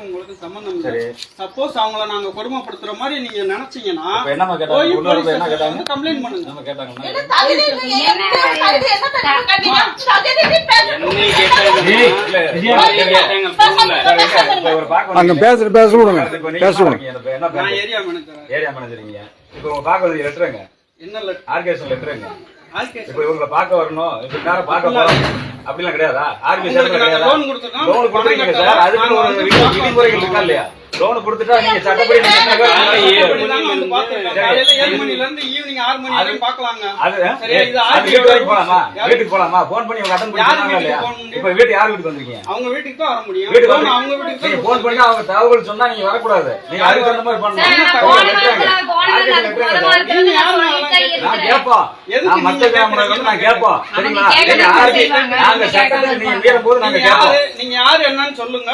உங்களுக்கு சம்பந்தம் இல்ல. சப்போஸ் அவங்கள நாங்க கொடுமைப்படுத்துற மாதிரி நீங்க நினைச்சீங்கன்னா என்னமா கேட்டாங்க கம்ப்ளைண்ட் பண்ணுங்க. நம்ம கேட்டாங்க அங்க பேச விடுங்க ஏரியா மேனேஜர். இப்ப உங்க பாக்க லெட்டருங்க என்ன லெட்டர்? ஆர்கேஷன் லெட்டருங்க. இப்ப இவங்களை பார்க்க வரணும், இப்ப நேரம் பார்க்க போறோம் அப்படிலாம் கிடையாதா? ஆர்கேஷன் கிடையாது. லோன் கொடுத்துருக்கீங்க சார், அதுக்கு ஒரு விதிமுறைகள் இருக்கா இல்லையா? லோன் கொடுத்துட்டா நீங்க சட்டப்படி வீட்டுக்கு போலாமா? போன் பண்ணி அட்டன் பண்ணாங்க இல்லையா? இப்ப வீட்டு யார் வீட்டுக்கு வந்திருக்கீங்க? அவங்க வீட்டுக்கு தான் வர முடியும். நீங்க போன் பண்ணி அவங்க தகவல் சொன்னா நீங்க வரக்கூடாது. நீங்க அதுக்கு தகுந்த மாதிரி பண்ணணும். நான் கேட்போம், நான் மத்த கேமரா நான் கேட்போம். சரிங்களா? நாங்க சட்டத்தை நீங்க மீறும் போது நாங்க கேட்போம். நீங்க யாரு என்னன்னு சொல்லுங்க.